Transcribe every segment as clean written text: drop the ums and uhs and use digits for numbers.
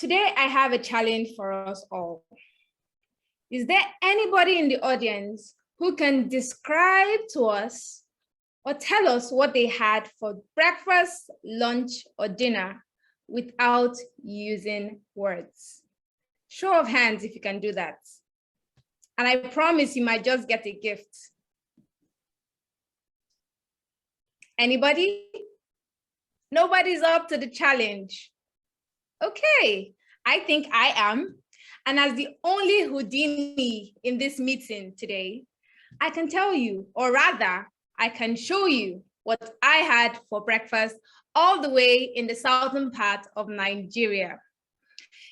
Today, I have a challenge for us all. Is there anybody in the audience who can describe to us or tell us what they had for breakfast, lunch, or dinner without using words? Show of hands if you can do that. And I promise you might just get a gift. Anybody? Nobody's up to the challenge. Okay, I think I am. And as the only Houdini in this meeting today, I can tell you, or rather, I can show you what I had for breakfast all the way in the southern part of Nigeria.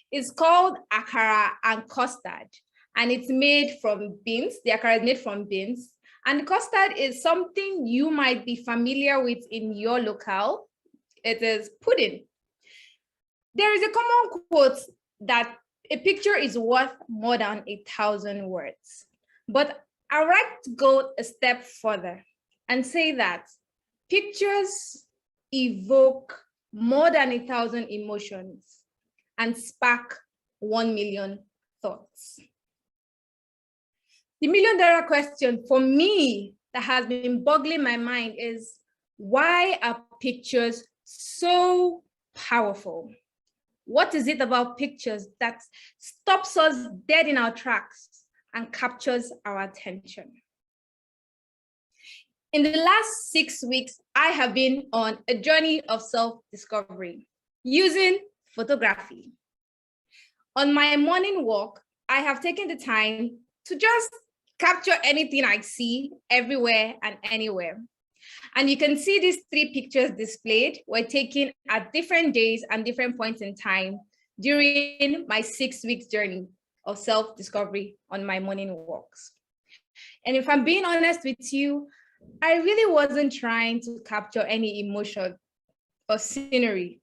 It's called akara and custard, and it's made from beans. The akara is made from beans, and the custard is something you might be familiar with in your locale. It is pudding. There is a common quote that a picture is worth more than 1,000 words. But I would like to go a step further and say that pictures evoke more than 1,000 emotions and spark 1 million thoughts. The million-dollar question for me that has been boggling my mind is, why are pictures so powerful? What is it about pictures that stops us dead in our tracks and captures our attention? In the last 6 weeks, I have been on a journey of self-discovery using photography. On my morning walk, I have taken the time to just capture anything I see everywhere and anywhere. And you can see these 3 pictures displayed were taken at different days and different points in time during my 6 weeks journey of self-discovery on my morning walks. And if I'm being honest with you, I really wasn't trying to capture any emotion or scenery.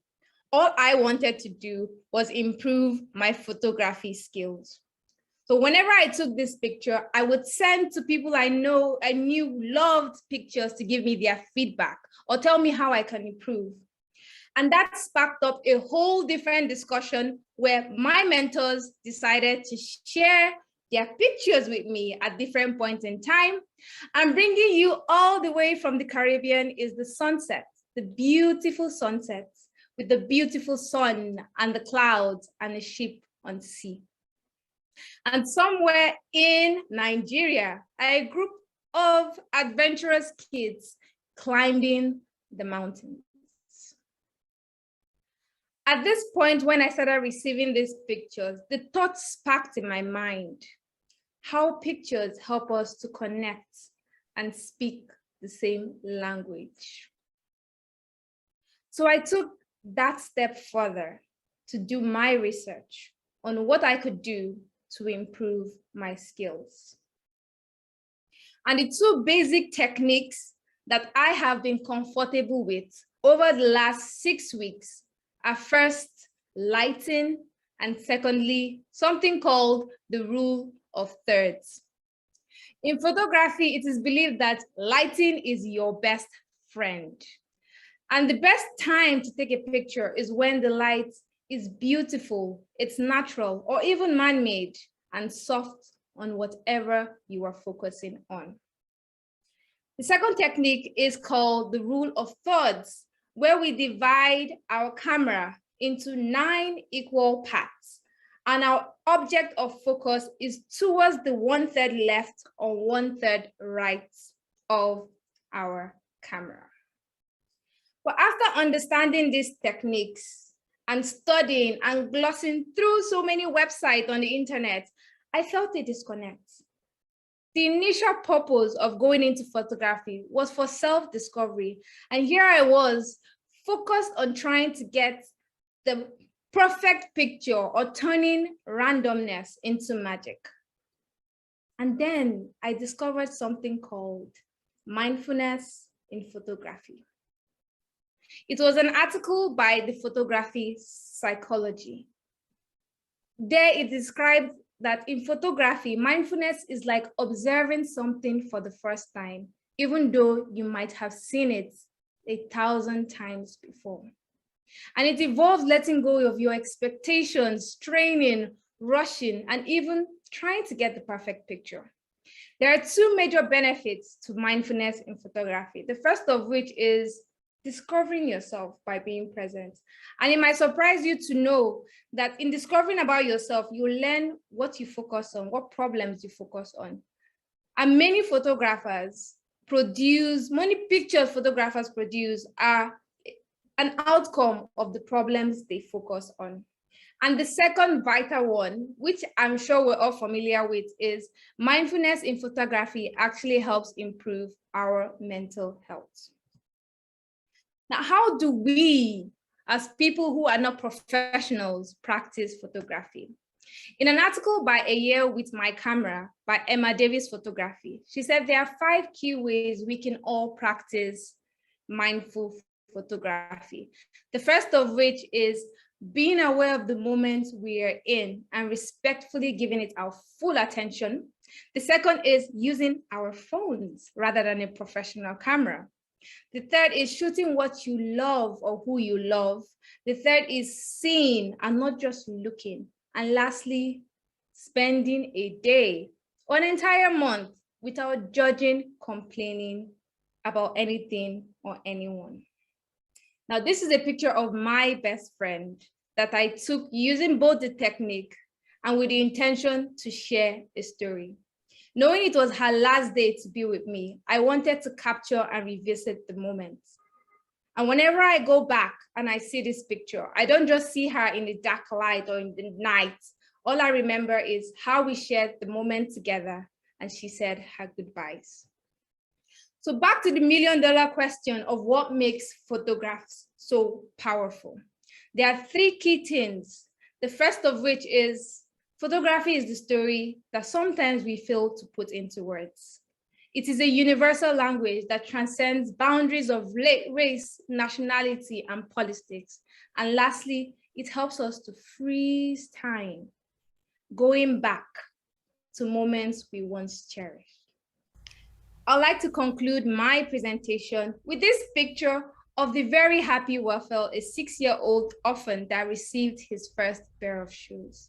All I wanted to do was improve my photography skills. So whenever I took this picture, I would send to people I knew loved pictures to give me their feedback or tell me how I can improve. And that sparked up a whole different discussion where my mentors decided to share their pictures with me at different points in time. And bringing you all the way from the Caribbean is the sunset, the beautiful sunsets with the beautiful sun and the clouds and the ship on sea. And somewhere in Nigeria, a group of adventurous kids climbing the mountains. At this point, when I started receiving these pictures, the thought sparked in my mind how pictures help us to connect and speak the same language. So I took that step further to do my research on what I could do to improve my skills. And the 2 basic techniques that I have been comfortable with over the last 6 weeks are first, lighting, and secondly, something called the rule of thirds. In photography, it is believed that lighting is your best friend. And the best time to take a picture is when the light is beautiful, it's natural, or even man-made, and soft on whatever you are focusing on. The second technique is called the rule of thirds, where we divide our camera into 9 equal parts, and our object of focus is towards the 1/3 left or 1/3 right of our camera. But after understanding these techniques, and studying and glossing through so many websites on the internet, I felt a disconnect. The initial purpose of going into photography was for self-discovery. And here I was, focused on trying to get the perfect picture or turning randomness into magic. And then I discovered something called mindfulness in photography. It was an article by the Photography Psychology. There it described that in photography, mindfulness is like observing something for the first time, even though you might have seen it 1,000 times before. And it involves letting go of your expectations, training, rushing, and even trying to get the perfect picture. There are two major benefits to mindfulness in photography. The first of which is discovering yourself by being present. And it might surprise you to know that in discovering about yourself, you learn what you focus on, what problems you focus on. And many pictures photographers produce are an outcome of the problems they focus on. And the second vital one, which I'm sure we're all familiar with, is mindfulness in photography actually helps improve our mental health. Now, how do we, as people who are not professionals, practice photography? In an article by A Year with My Camera by Emma Davis Photography, she said there are 5 key ways we can all practice mindful photography. The first of which is being aware of the moment we are in and respectfully giving it our full attention. The second is using our phones rather than a professional camera. The third is shooting what you love or who you love. The third is seeing and not just looking. And lastly, spending a day or an entire month without judging, complaining about anything or anyone. Now, this is a picture of my best friend that I took using both the technique and with the intention to share a story. Knowing it was her last day to be with me, I wanted to capture and revisit the moment. And whenever I go back and I see this picture, I don't just see her in the dark light or in the night. All I remember is how we shared the moment together and she said her goodbyes. So back to the million-dollar question of what makes photographs so powerful. There are 3 key things. The first of which is photography is the story that sometimes we fail to put into words. It is a universal language that transcends boundaries of race, nationality, and politics. And lastly, it helps us to freeze time, going back to moments we once cherished. I'd like to conclude my presentation with this picture of the very happy Waffle, a 6-year-old orphan that received his first pair of shoes.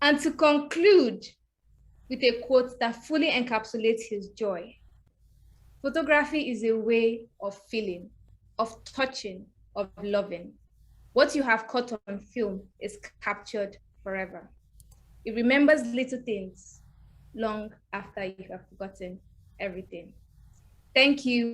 And to conclude with a quote that fully encapsulates his joy. Photography is a way of feeling, of touching, of loving. What you have caught on film is captured forever. It remembers little things long after you have forgotten everything. Thank you.